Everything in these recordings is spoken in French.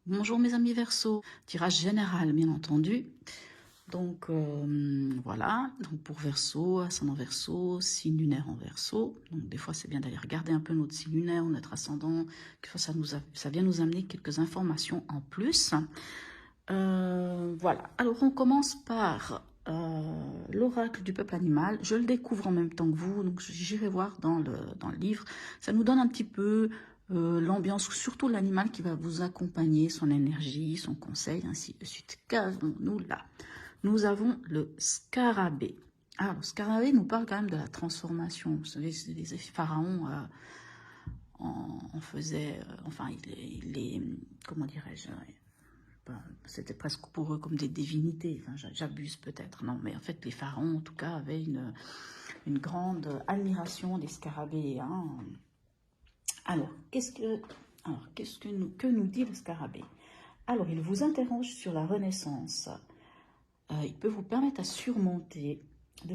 Bonjour mes amis Verseau, tirage général bien entendu. Donc voilà, donc pour Verseau, ascendant Verseau, signe lunaire en Verseau. Donc des fois c'est bien d'aller regarder un peu notre signe lunaire, notre ascendant, que ça vient nous amener quelques informations en plus. Voilà, alors on commence par l'oracle du peuple animal. Je le découvre en même temps que vous, donc j'irai voir dans le livre. Ça nous donne un petit peu l'ambiance, surtout l'animal qui va vous accompagner, son énergie, son conseil, ainsi de suite. Qu'avons-nous là? Nous avons le scarabée. Alors, le scarabée nous parle quand même de la transformation. Vous savez, les pharaons en faisaient, enfin, comment dirais-je, c'était presque pour eux comme des divinités. Enfin, j'abuse peut-être, non, mais en fait, les pharaons, en tout cas, avaient une grande admiration des scarabées. Hein. Alors, que nous dit le scarabée? Alors, il vous interroge sur la Renaissance. Il peut vous permettre de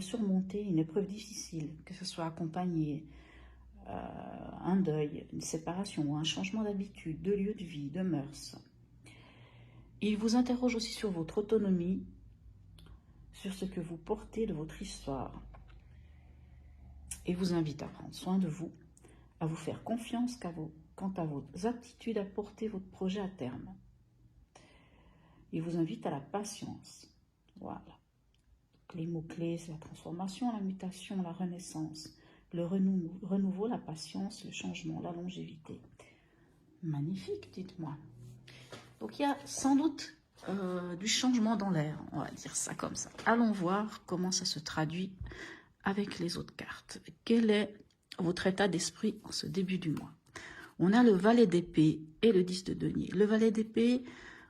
surmonter une épreuve difficile, que ce soit accompagné un deuil, une séparation, un changement d'habitude, de lieu de vie, de mœurs. Il vous interroge aussi sur votre autonomie, sur ce que vous portez de votre histoire, et vous invite à prendre soin de vous, à vous faire confiance quant à vos aptitudes à porter votre projet à terme. Il vous invite à la patience. Voilà. Les mots-clés, c'est la transformation, la mutation, la renaissance, le renouveau, la patience, le changement, la longévité. Magnifique, dites-moi. Donc il y a sans doute du changement dans l'air, on va dire ça comme ça. Allons voir comment ça se traduit avec les autres cartes. Quel est votre état d'esprit en ce début du mois? On a le valet d'épée et le 10 de denier. Le valet d'épée,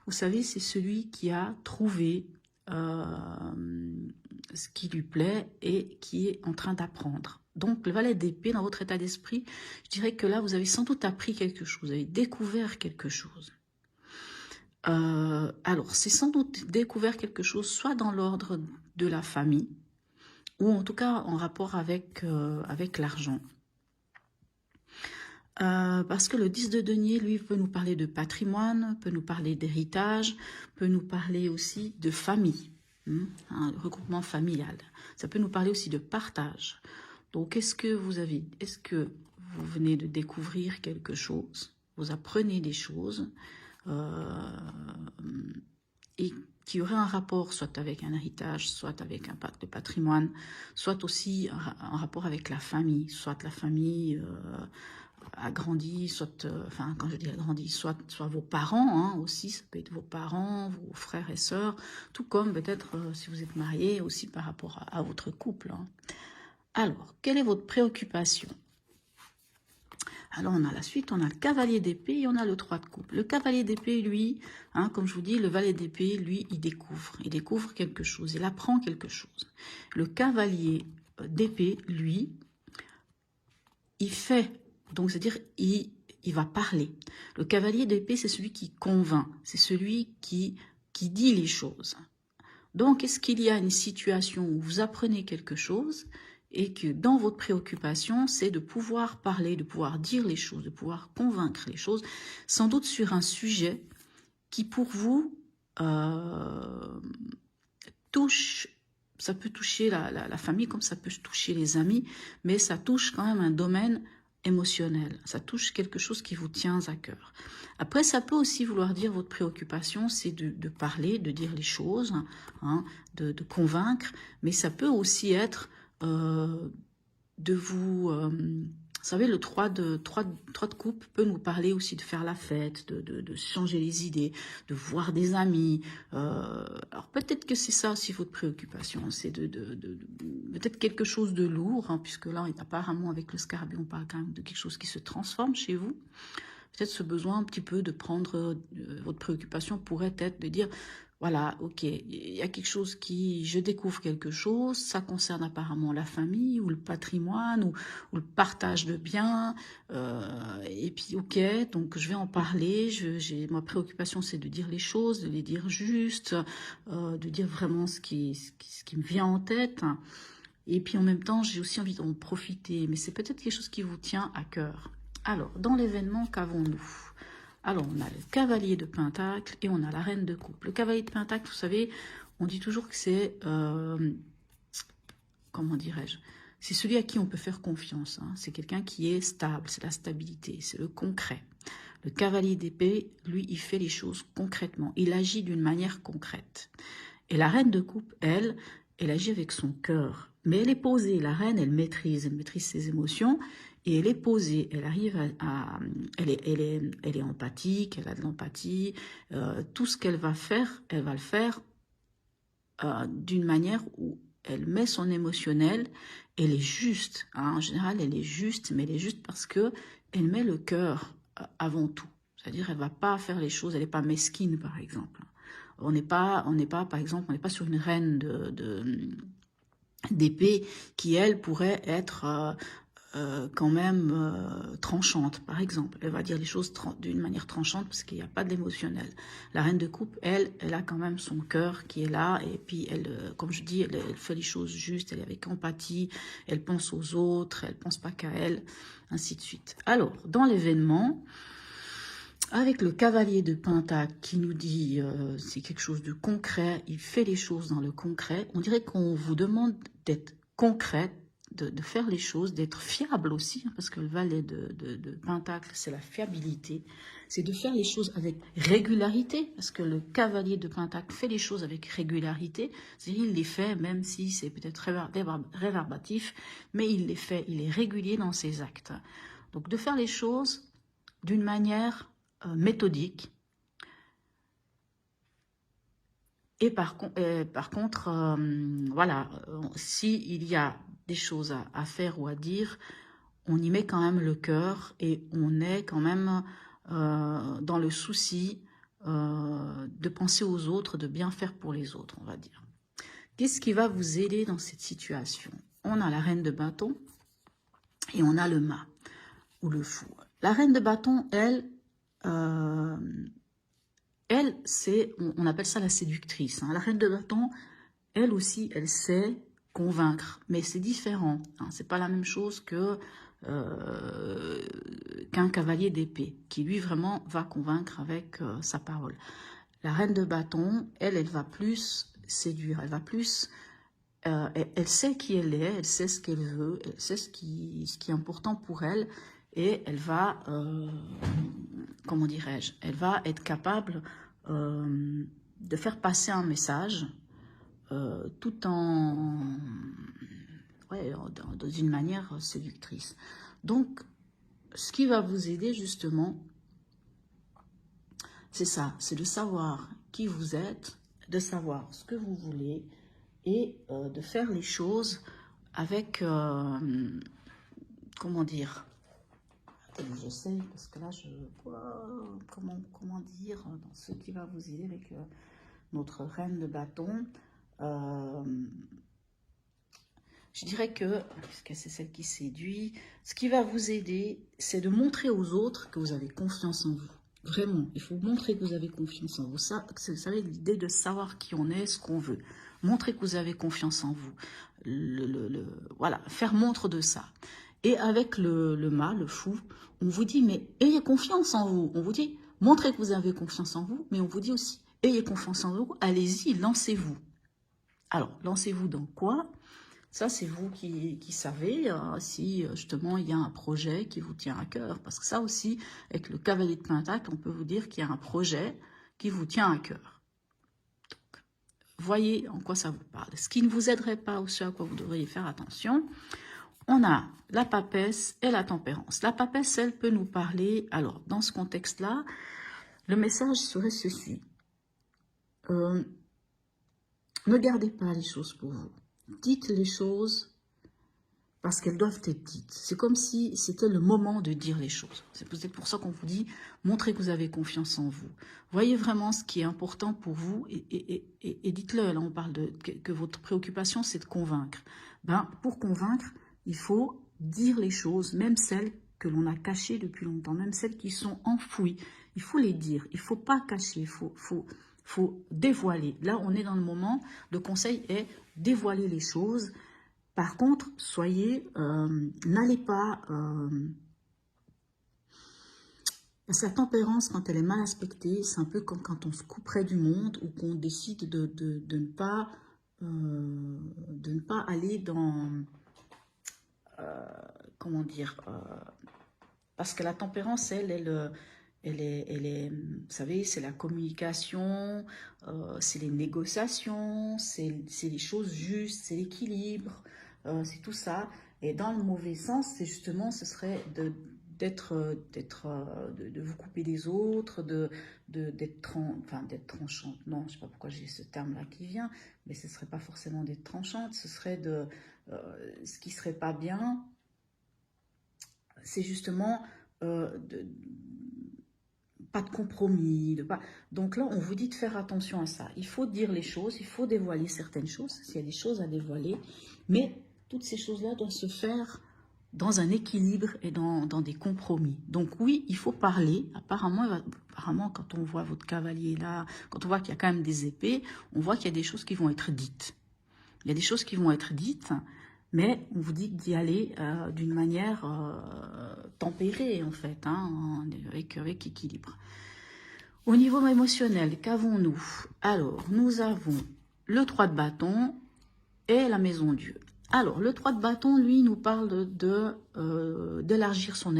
vous savez, c'est celui qui a trouvé ce qui lui plaît et qui est en train d'apprendre. Donc, le valet d'épée, dans votre état d'esprit, je dirais que là, vous avez sans doute appris quelque chose, vous avez découvert quelque chose. Alors, c'est sans doute découvert quelque chose, soit dans l'ordre de la famille, ou en tout cas en rapport avec l'argent. Parce que le 10 de denier, lui, peut nous parler de patrimoine, peut nous parler d'héritage, peut nous parler aussi de famille, un regroupement familial. Ça peut nous parler aussi de partage. Donc, est-ce que vous venez de découvrir quelque chose, vous apprenez des choses, et qui aurait un rapport soit avec un héritage, soit avec un pacte de patrimoine, soit aussi un rapport avec la famille, soit la famille agrandie, soit, enfin quand je dis agrandie, soit vos parents hein, aussi, ça peut être vos parents, vos frères et sœurs, tout comme peut-être si vous êtes marié aussi par rapport à votre couple. Hein. Alors, quelle est votre préoccupation? Alors, on a la suite, on a le cavalier d'épée et on a le 3 de coupe. Le cavalier d'épée, lui, hein, comme je vous dis, le valet d'épée, lui, il découvre quelque chose, il apprend quelque chose. Le cavalier d'épée, lui, il fait, donc c'est-à-dire, il va parler. Le cavalier d'épée, c'est celui qui convainc, c'est celui qui dit les choses. Donc, est-ce qu'il y a une situation où vous apprenez quelque chose et que dans votre préoccupation, c'est de pouvoir parler, de pouvoir dire les choses, de pouvoir convaincre les choses, sans doute sur un sujet qui pour vous touche, ça peut toucher la famille comme ça peut toucher les amis, mais ça touche quand même un domaine émotionnel, ça touche quelque chose qui vous tient à cœur. Après, ça peut aussi vouloir dire votre préoccupation, c'est de parler, de dire les choses, hein, de convaincre, mais ça peut aussi être de vous... vous savez, le 3 de coupe peut nous parler aussi de faire la fête, de changer les idées, de voir des amis. Alors peut-être que c'est ça aussi votre préoccupation, c'est peut-être quelque chose de lourd, hein, puisque là, apparemment, avec le scarabée, on parle quand même de quelque chose qui se transforme chez vous. Peut-être ce besoin un petit peu de prendre, votre préoccupation pourrait être de dire, voilà, ok, il y a quelque chose je découvre quelque chose, ça concerne apparemment la famille ou le patrimoine ou le partage de biens, et puis ok, donc je vais en parler, ma préoccupation c'est de dire les choses, de les dire juste, de dire vraiment ce qui me vient en tête, et puis en même temps j'ai aussi envie d'en profiter, mais c'est peut-être quelque chose qui vous tient à cœur. Alors, dans l'événement, qu'avons-nous? Alors, on a le cavalier de Pentacle et on a la reine de coupe. Le cavalier de Pentacle, vous savez, on dit toujours que c'est, comment dirais-je, c'est celui à qui on peut faire confiance. Hein. C'est quelqu'un qui est stable, c'est la stabilité, c'est le concret. Le cavalier d'épée, lui, il fait les choses concrètement. Il agit d'une manière concrète. Et la reine de coupe, elle agit avec son cœur. Mais elle est posée. La reine, elle maîtrise ses émotions. Et elle est posée. Elle arrive elle est empathique, elle a de l'empathie. Tout ce qu'elle va faire, elle va le faire d'une manière où elle met son émotionnel. Elle est juste. Hein. En général, elle est juste, mais elle est juste parce que elle met le cœur avant tout. C'est-à-dire, elle ne va pas faire les choses, elle n'est pas mesquine, par exemple. On n'est pas, par exemple, on n'est pas sur une reine d'épée qui, elle, pourrait être quand même tranchante, par exemple. Elle va dire les choses d'une manière tranchante parce qu'il n'y a pas de l'émotionnel. La reine de coupe, elle a quand même son cœur qui est là et puis elle, comme je dis, elle fait les choses justes, elle est avec empathie, elle pense aux autres, elle ne pense pas qu'à elle, ainsi de suite. Alors, dans l'événement, avec le cavalier de Pentacle qui nous dit c'est quelque chose de concret, il fait les choses dans le concret, on dirait qu'on vous demande d'être concret, de faire les choses, d'être fiable aussi, hein, parce que le valet de Pentacle, c'est la fiabilité, c'est de faire les choses avec régularité, parce que le cavalier de Pentacle fait les choses avec régularité, c'est-à-dire il les fait, même si c'est peut-être réverbatif, mais il les fait, il est régulier dans ses actes. Donc de faire les choses d'une manière méthodique. Et par contre, voilà, s'il y a des choses à faire ou à dire, on y met quand même le cœur et on est quand même dans le souci de penser aux autres, de bien faire pour les autres, on va dire. Qu'est-ce qui va vous aider dans cette situation? On a la reine de bâton et on a le mât ou le fou. La reine de bâton, elle, c'est, on appelle ça la séductrice. Hein. La reine de bâton, elle aussi, elle sait convaincre, mais c'est différent. Hein. C'est pas la même chose que qu'un cavalier d'épée, qui lui vraiment va convaincre avec sa parole. La reine de bâton, elle va plus séduire, elle va plus... elle sait qui elle est, elle sait ce qu'elle veut, elle sait ce qui est important pour elle, et elle va, comment dirais-je, elle va être capable de faire passer un message tout en, ouais, dans une manière séductrice. Donc, ce qui va vous aider justement, c'est ça, c'est de savoir qui vous êtes, de savoir ce que vous voulez et de faire les choses avec, comment dire, j'essaie parce que là, comment dire, dans ce qui va vous aider avec notre reine de bâton, je dirais que, puisque c'est celle qui séduit, ce qui va vous aider, c'est de montrer aux autres que vous avez confiance en vous. Vraiment, il faut montrer que vous avez confiance en vous. Ça, vous savez, l'idée de savoir qui on est, ce qu'on veut. Montrer que vous avez confiance en vous. Voilà, faire montre de ça. Et avec le mât, le fou, on vous dit, mais ayez confiance en vous. On vous dit, montrez que vous avez confiance en vous, mais on vous dit aussi, ayez confiance en vous, allez-y, lancez-vous. Alors, lancez-vous dans quoi ? Ça, c'est vous qui savez si justement il y a un projet qui vous tient à cœur. Parce que ça aussi, avec le cavalier de Pentacle, on peut vous dire qu'il y a un projet qui vous tient à cœur. Donc, voyez en quoi ça vous parle. Ce qui ne vous aiderait pas, ou ce à quoi vous devriez faire attention, on a la papesse et la tempérance. La papesse, elle peut nous parler, alors dans ce contexte-là, le message serait ceci. Ne gardez pas les choses pour vous. Dites les choses parce qu'elles doivent être dites. C'est comme si c'était le moment de dire les choses. C'est peut-être pour ça qu'on vous dit, montrez que vous avez confiance en vous. Voyez vraiment ce qui est important pour vous et dites-le. Là, on parle que votre préoccupation, c'est de convaincre. Ben, pour convaincre, il faut dire les choses, même celles que l'on a cachées depuis longtemps, même celles qui sont enfouies. Il faut les dire, il ne faut pas cacher, il faut dévoiler. Là, on est dans le moment, le conseil est dévoiler les choses. Par contre, soyez, n'allez pas Parce que la tempérance, quand elle est mal aspectée, c'est un peu comme quand on se couperait du monde ou qu'on décide de ne pas aller dans, comment dire, parce que la tempérance, vous savez, c'est la communication, c'est les négociations, c'est les choses justes, c'est l'équilibre, c'est tout ça. Et dans le mauvais sens, c'est justement, ce serait de vous couper des autres, d'être tranchante. Non, je ne sais pas pourquoi j'ai ce terme-là qui vient, mais ce ne serait pas forcément d'être tranchante, ce serait ce qui ne serait pas bien, c'est justement pas de compromis. Donc là, on vous dit de faire attention à ça. Il faut dire les choses, il faut dévoiler certaines choses, s'il y a des choses à dévoiler, mais toutes ces choses-là doivent se faire dans un équilibre et dans des compromis. Donc oui, il faut parler. Apparemment, quand on voit votre cavalier là, quand on voit qu'il y a quand même des épées, on voit qu'il y a des choses qui vont être dites. Il y a des choses qui vont être dites, mais on vous dit d'y aller d'une manière tempérée, en fait, hein, avec équilibre. Au niveau émotionnel, qu'avons-nous? Alors, nous avons le 3 de bâton et la maison Dieu. Alors, le 3 de bâton, lui, nous parle d'élargir son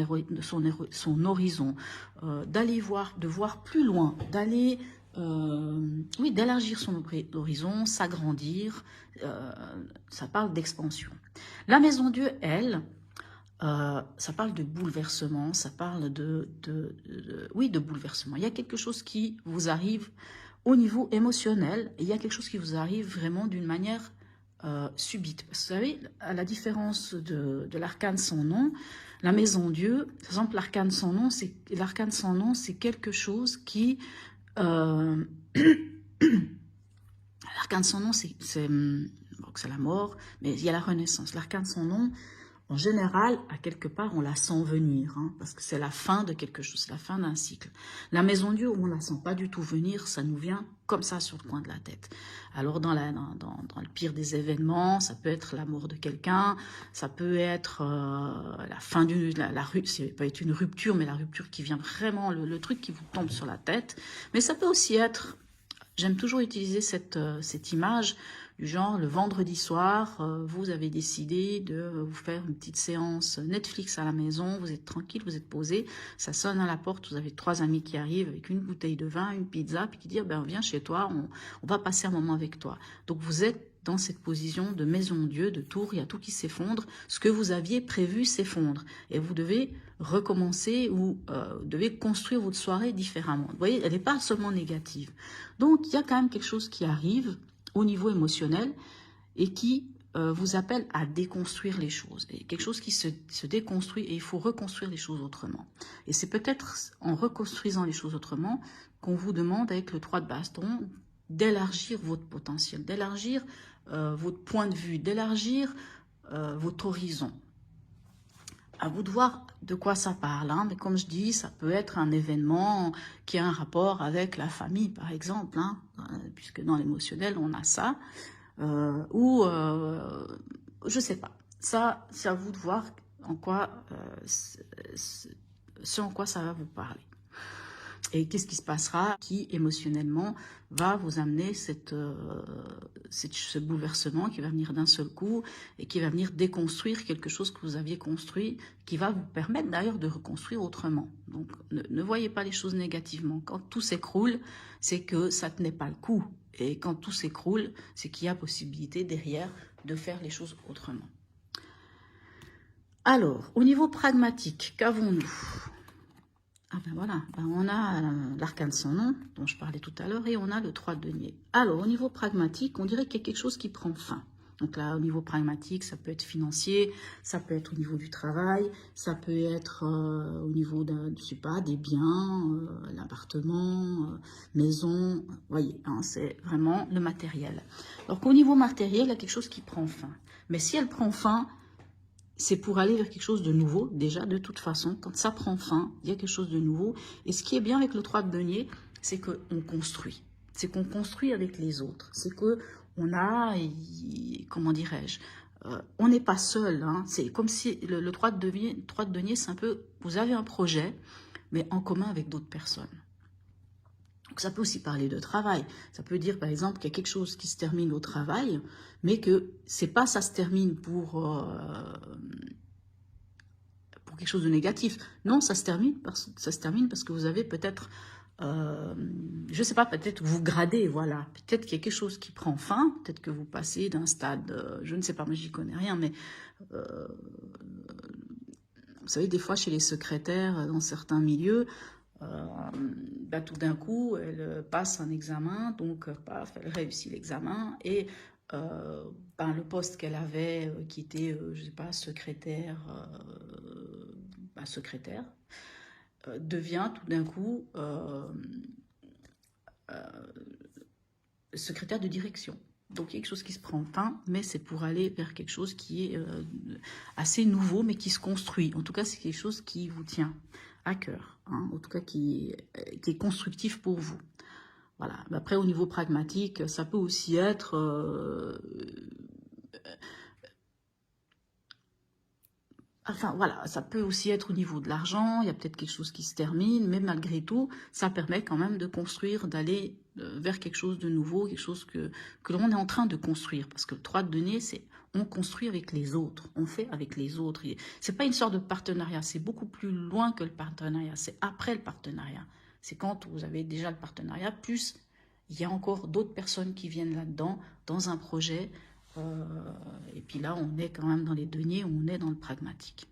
horizon, de voir plus loin, oui, d'élargir son horizon, s'agrandir, ça parle d'expansion. La maison Dieu, elle, ça parle de bouleversement, ça parle oui, de bouleversement. Il y a quelque chose qui vous arrive au niveau émotionnel, et il y a quelque chose qui vous arrive vraiment d'une manière subite. Vous savez, à la différence de l'arcane sans nom, la maison Dieu, par exemple, l'arcane sans nom, c'est quelque chose qui... l'arcane sans nom, c'est la mort, mais il y a la renaissance. L'arcane sans nom, en général, à quelque part, on la sent venir, hein, parce que c'est la fin de quelque chose, c'est la fin d'un cycle. La maison Dieu, on ne la sent pas du tout venir, ça nous vient comme ça sur le coin de la tête. Alors, dans le pire des événements, ça peut être la mort de quelqu'un, ça peut être la fin ça peut être une rupture, mais la rupture qui vient vraiment, le truc qui vous tombe sur la tête. Mais ça peut aussi être, j'aime toujours utiliser cette image, du genre, le vendredi soir, vous avez décidé de vous faire une petite séance Netflix à la maison, vous êtes tranquille, vous êtes posé, ça sonne à la porte, vous avez 3 amis qui arrivent avec une bouteille de vin, une pizza, puis qui disent, ben, viens chez toi, on va passer un moment avec toi. Donc vous êtes dans cette position de maison Dieu, de tour, il y a tout qui s'effondre, ce que vous aviez prévu s'effondre, et vous devez recommencer ou devez construire votre soirée différemment. Vous voyez, elle n'est pas seulement négative. Donc il y a quand même quelque chose qui arrive au niveau émotionnel et qui vous appelle à déconstruire les choses. Et quelque chose qui se déconstruit et il faut reconstruire les choses autrement. Et c'est peut-être en reconstruisant les choses autrement qu'on vous demande avec le 3 de baston d'élargir votre potentiel, d'élargir votre point de vue, d'élargir votre horizon. À vous de voir de quoi ça parle, hein. Mais comme je dis, ça peut être un événement qui a un rapport avec la famille, par exemple, hein, puisque dans l'émotionnel, on a ça, ou je sais pas. Ça, c'est à vous de voir en quoi, ce en quoi ça va vous parler. Et qu'est-ce qui se passera qui, émotionnellement, va vous amener ce bouleversement qui va venir d'un seul coup et qui va venir déconstruire quelque chose que vous aviez construit, qui va vous permettre d'ailleurs de reconstruire autrement. Donc, ne voyez pas les choses négativement. Quand tout s'écroule, c'est que ça ne tenait pas le coup. Et quand tout s'écroule, c'est qu'il y a possibilité derrière de faire les choses autrement. Alors, au niveau pragmatique, qu'avons-nous ? Ah ben voilà, on a l'arcane sans nom, dont je parlais tout à l'heure, et on a le 3 de denier. Alors, au niveau pragmatique, on dirait qu'il y a quelque chose qui prend fin. Donc là, au niveau pragmatique, ça peut être financier, ça peut être au niveau du travail, ça peut être au niveau, je sais pas, des biens, l'appartement, maison, vous voyez, hein, c'est vraiment le matériel. Alors qu'au niveau matériel, il y a quelque chose qui prend fin. Mais si elle prend fin, c'est pour aller vers quelque chose de nouveau, déjà, de toute façon. Quand ça prend fin, il y a quelque chose de nouveau. Et ce qui est bien avec le 3 de denier, c'est qu'on construit. C'est qu'on construit avec les autres. C'est qu'on a, comment dirais-je, on n'est pas seul. Hein. C'est comme si le 3 de denier, c'est un peu, vous avez un projet, mais en commun avec d'autres personnes. Donc ça peut aussi parler de travail. Ça peut dire par exemple qu'il y a quelque chose qui se termine au travail, mais que c'est pas ça se termine pour quelque chose de négatif. Non, ça se termine parce que vous avez peut-être, je sais pas, peut-être vous gradez, voilà. Peut-être qu'il y a quelque chose qui prend fin, peut-être que vous passez d'un stade, je ne sais pas, moi j'y connais rien, mais vous savez, des fois chez les secrétaires, dans certains milieux, bah, tout d'un coup, elle passe un examen, donc paf, elle réussit l'examen et ben, le poste qu'elle avait, qui était, je sais pas, secrétaire, ben, secrétaire, devient tout d'un coup secrétaire de direction. Donc il y a quelque chose qui se prend fin, mais c'est pour aller vers quelque chose qui est assez nouveau, mais qui se construit. En tout cas, c'est quelque chose qui vous tient à cœur, hein, en tout cas qui est constructif pour vous. Voilà. Après, au niveau pragmatique, ça peut aussi être enfin, voilà, ça peut aussi être au niveau de l'argent, il y a peut-être quelque chose qui se termine, mais malgré tout, ça permet quand même de construire, d'aller vers quelque chose de nouveau, quelque chose que l'on est en train de construire. Parce que le 3 de denier, c'est on construit avec les autres, on fait avec les autres. C'est pas une sorte de partenariat, c'est beaucoup plus loin que le partenariat, c'est après le partenariat. C'est quand vous avez déjà le partenariat, plus il y a encore d'autres personnes qui viennent là-dedans, dans un projet. Et puis là, on est quand même dans les deniers, on est dans le pragmatique.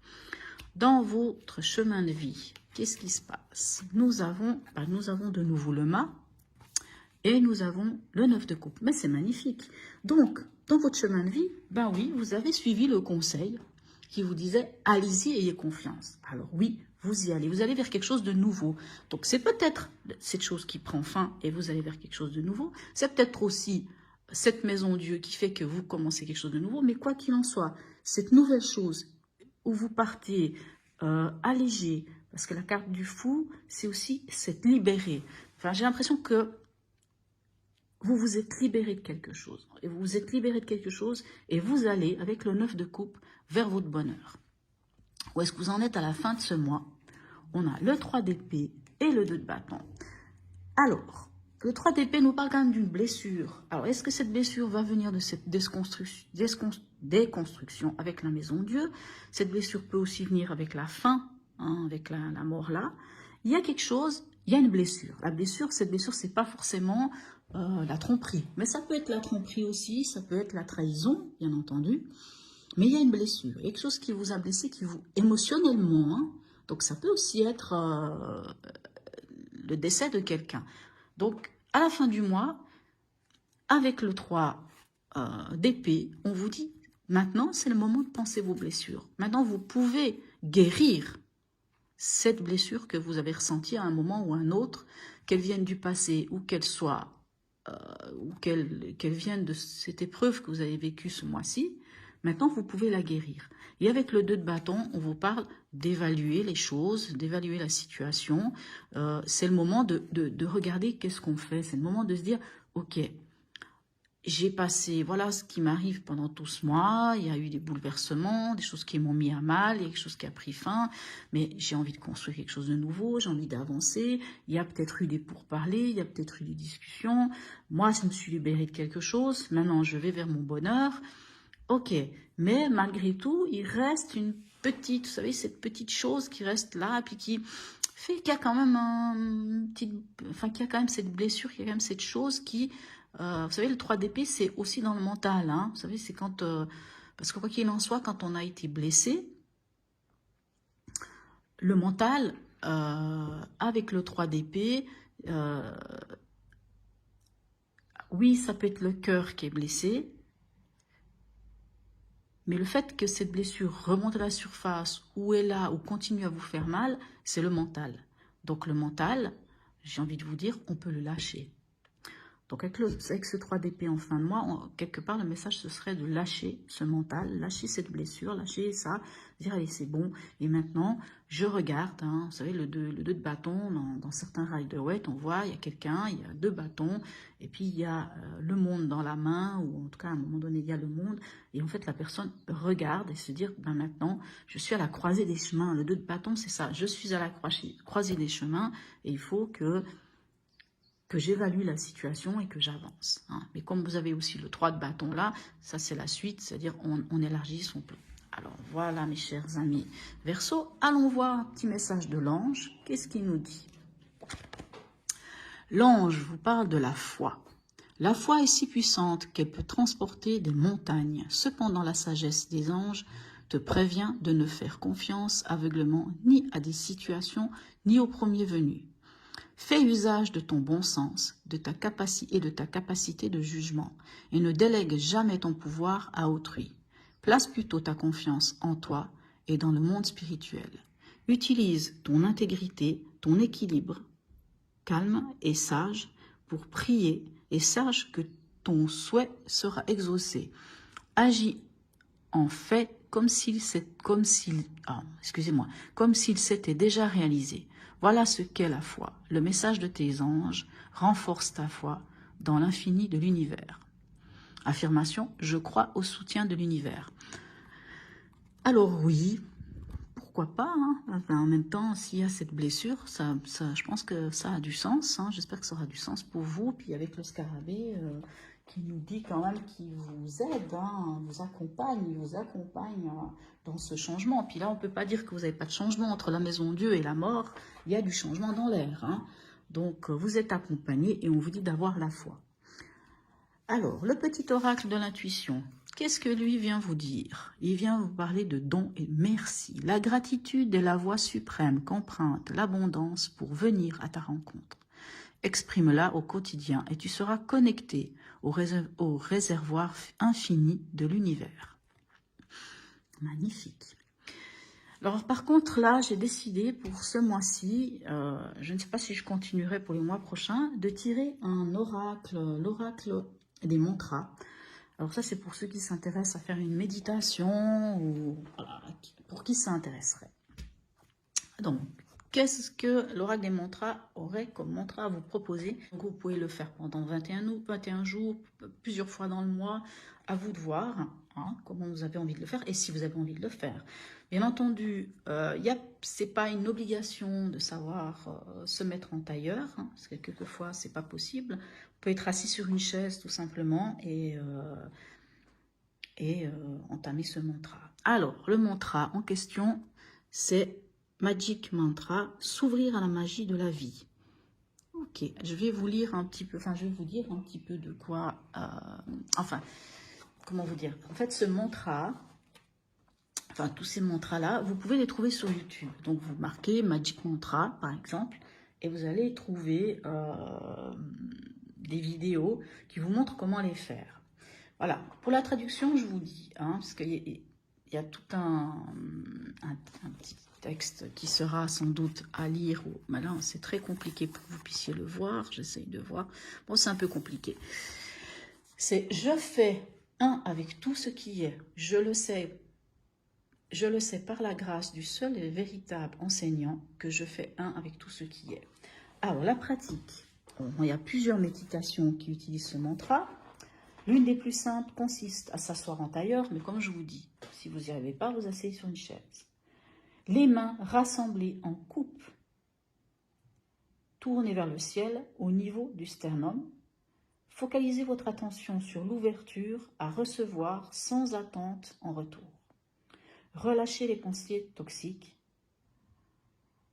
Dans votre chemin de vie, qu'est-ce qui se passe? Nous avons de nouveau le mât et nous avons le 9 de coupe. Mais c'est magnifique. Donc, dans votre chemin de vie, ben oui, vous avez suivi le conseil qui vous disait, allez-y, ayez confiance. Alors oui, vous y allez. Vous allez vers quelque chose de nouveau. Donc, c'est peut-être cette chose qui prend fin et vous allez vers quelque chose de nouveau. C'est peut-être aussi cette maison Dieu qui fait que vous commencez quelque chose de nouveau. Mais quoi qu'il en soit, cette nouvelle chose où vous partez allégé, parce que la carte du fou, c'est aussi s'être libéré. Enfin, j'ai l'impression que vous vous êtes libéré de quelque chose. Et vous vous êtes libéré de quelque chose et vous allez, avec le 9 de coupe, vers votre bonheur. Où est-ce que vous en êtes à la fin de ce mois? On a le 3 d'épée et le 2 de bâton. Alors, le 3 d'épée nous parle quand même d'une blessure. Alors, est-ce que cette blessure va venir de cette déconstruction avec la maison Dieu? Cette blessure peut aussi venir avec la fin, hein, avec la mort là. Il y a quelque chose, il y a une blessure. La blessure, cette blessure, c'est pas forcément la tromperie. Mais ça peut être la tromperie aussi, ça peut être la trahison, bien entendu. Mais il y a une blessure, il y a quelque chose qui vous a blessé, qui vous, émotionnellement, hein, donc ça peut aussi être le décès de quelqu'un. Donc, à la fin du mois, avec le 3 d'épée, on vous dit, maintenant, c'est le moment de penser vos blessures. Maintenant, vous pouvez guérir cette blessure que vous avez ressentie à un moment ou à un autre, qu'elle vienne du passé ou qu'elle soit, ou qu'elle vienne de cette épreuve que vous avez vécue ce mois-ci. Maintenant, vous pouvez la guérir. Et avec le 2 de bâton, on vous parle d'évaluer les choses, d'évaluer la situation. C'est le moment de regarder qu'est-ce qu'on fait. C'est le moment de se dire, ok, j'ai passé, voilà ce qui m'arrive pendant tout ce mois. Il y a eu des bouleversements, des choses qui m'ont mis à mal, il y a quelque chose qui a pris fin. Mais j'ai envie de construire quelque chose de nouveau, j'ai envie d'avancer. Il y a peut-être eu des pourparlers, il y a peut-être eu des discussions. Moi, je me suis libérée de quelque chose. Maintenant, je vais vers mon bonheur. Ok, mais malgré tout, il reste une petite, vous savez, cette petite chose qui reste là, puis qui fait qu'il y a quand même qu'il y a quand même cette blessure, qu'il y a quand même cette chose qui, vous savez, le 3 d'épée, c'est aussi dans le mental, hein, vous savez, c'est quand, parce que quoi qu'il en soit, quand on a été blessé, le mental, avec le 3 d'épée, oui, ça peut être le cœur qui est blessé, mais le fait que cette blessure remonte à la surface, ou est là, ou continue à vous faire mal, c'est le mental. Donc le mental, j'ai envie de vous dire, on peut le lâcher. Donc avec ce 3 d'épée en fin de mois, quelque part le message ce serait de lâcher ce mental, lâcher cette blessure, lâcher ça, dire allez c'est bon, et maintenant je regarde, hein, vous savez le 2 de bâton, dans certains Rider-Waite, on voit il y a quelqu'un, il y a 2 bâtons, et puis il y a le monde dans la main, ou en tout cas à un moment donné il y a le monde, et en fait la personne regarde et se dit ben maintenant je suis à la croisée des chemins, le 2 de bâton c'est ça, je suis à la croisée des chemins, et il faut que j'évalue la situation et que j'avance. Hein. Mais comme vous avez aussi le 3 de bâton là, ça c'est la suite, c'est-à-dire on élargit son plan. Alors voilà mes chers amis Verseau, allons voir un petit message de l'ange. Qu'est-ce qu'il nous dit? L'ange vous parle de la foi. La foi est si puissante qu'elle peut transporter des montagnes. Cependant la sagesse des anges te prévient de ne faire confiance aveuglément ni à des situations ni au premier venu. Fais usage de ton bon sens, de ta capacité et de ta capacité de jugement, et ne délègue jamais ton pouvoir à autrui. Place plutôt ta confiance en toi et dans le monde spirituel. Utilise ton intégrité, ton équilibre, calme et sage, pour prier, et sache que ton souhait sera exaucé. Agis en fait comme s'il s'était déjà réalisé. Voilà ce qu'est la foi. Le message de tes anges renforce ta foi dans l'infini de l'univers. Affirmation, je crois au soutien de l'univers. Alors oui, pourquoi pas, hein. Enfin, en même temps, s'il y a cette blessure, je pense que ça a du sens. Hein. J'espère que ça aura du sens pour vous. Puis avec le scarabée qui nous dit quand même qu'il vous aide, hein, vous accompagne dans ce changement. Puis là, on ne peut pas dire que vous n'avez pas de changement entre la maison Dieu et la mort. Il y a du changement dans l'air. Hein. Donc, vous êtes accompagné et on vous dit d'avoir la foi. Alors, le petit oracle de l'intuition, qu'est-ce que lui vient vous dire? Il vient vous parler de dons et merci. La gratitude est la voie suprême qu'emprunte l'abondance pour venir à ta rencontre. Exprime-la au quotidien et tu seras connecté au réservoir infini de l'univers. Magnifique. Alors par contre là, j'ai décidé pour ce mois-ci, je ne sais pas si je continuerai pour les mois prochains, de tirer un oracle, l'oracle des mantras. Alors ça c'est pour ceux qui s'intéressent à faire une méditation ou voilà, pour qui ça intéresserait. Donc qu'est-ce que l'oracle des mantras aurait comme mantra à vous proposer? Donc, vous pouvez le faire pendant 21 jours, plusieurs fois dans le mois, à vous de voir hein, comment vous avez envie de le faire et si vous avez envie de le faire. Bien entendu, c'est pas une obligation de savoir se mettre en tailleur, hein, parce que quelquefois c'est pas possible. Vous pouvez être assis sur une chaise tout simplement et entamer ce mantra. Alors, le mantra en question, c'est Magic Mantra, s'ouvrir à la magie de la vie. Ok, je vais vous lire un petit peu, je vais vous dire un petit peu de quoi, comment vous dire. En fait, ce mantra, tous ces mantras-là, vous pouvez les trouver sur YouTube. Donc, vous marquez Magic Mantra, par exemple, et vous allez trouver des vidéos qui vous montrent comment les faire. Voilà, pour la traduction, je vous dis, hein, parce qu'il y a tout un petit texte qui sera sans doute à lire. Mais là, c'est très compliqué pour que vous puissiez le voir. J'essaye de voir. Bon, c'est un peu compliqué. C'est « Je fais un avec tout ce qui est. Je le sais par la grâce du seul et véritable enseignant que je fais un avec tout ce qui est. » Alors, la pratique. Il y a plusieurs méditations qui utilisent ce mantra. L'une des plus simples consiste à s'asseoir en tailleur, mais comme je vous dis, si vous n'y arrivez pas, vous asseyez sur une chaise. Les mains rassemblées en coupe, tournées vers le ciel au niveau du sternum. Focalisez votre attention sur l'ouverture à recevoir sans attente en retour. Relâchez les pensées toxiques.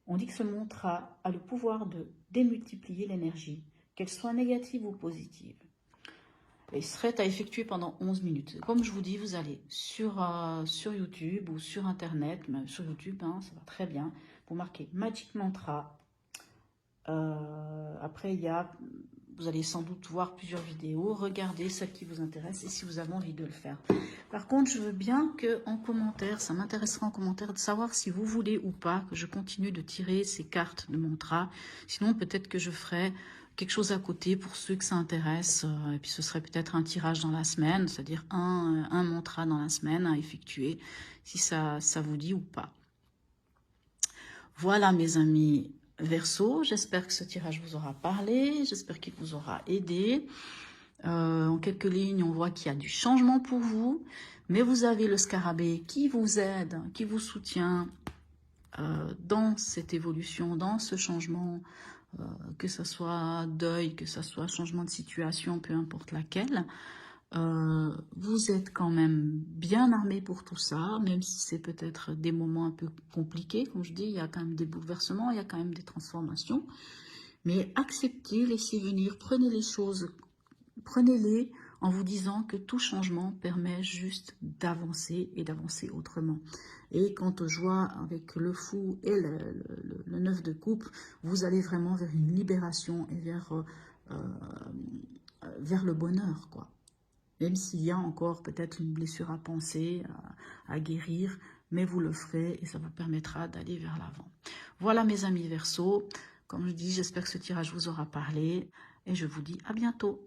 On dit que ce mantra a le pouvoir de démultiplier l'énergie, qu'elle soit négative ou positive. Il serait à effectuer pendant 11 minutes. Comme je vous dis, vous allez sur YouTube ou sur Internet, même sur YouTube, hein, ça va très bien. Vous marquez Magic Mantra. Après, vous allez sans doute voir plusieurs vidéos. Regardez celle qui vous intéresse et si vous avez envie de le faire. Par contre, je veux bien qu'en commentaire, ça m'intéressera en commentaire de savoir si vous voulez ou pas que je continue de tirer ces cartes de mantra. Sinon, peut-être que je ferai quelque chose à côté pour ceux que ça intéresse. Et puis ce serait peut-être un tirage dans la semaine, c'est-à-dire un mantra dans la semaine à effectuer, si ça vous dit ou pas. Voilà mes amis Verseau, j'espère que ce tirage vous aura parlé, j'espère qu'il vous aura aidé. En quelques lignes, on voit qu'il y a du changement pour vous, mais vous avez le scarabée qui vous aide, qui vous soutient dans cette évolution, dans ce changement, que ce soit deuil, que ce soit changement de situation, peu importe laquelle. Vous êtes quand même bien armé pour tout ça, même si c'est peut-être des moments un peu compliqués. Comme je dis, il y a quand même des bouleversements, il y a quand même des transformations. Mais acceptez, laissez venir, prenez les choses, prenez-les en vous disant que tout changement permet juste d'avancer et d'avancer autrement. Et quand je vois avec le fou et le 9 de coupe, vous allez vraiment vers une libération et vers le bonheur, quoi. Même s'il y a encore peut-être une blessure à penser, à guérir, mais vous le ferez et ça vous permettra d'aller vers l'avant. Voilà mes amis Verseau, comme je dis, j'espère que ce tirage vous aura parlé et je vous dis à bientôt.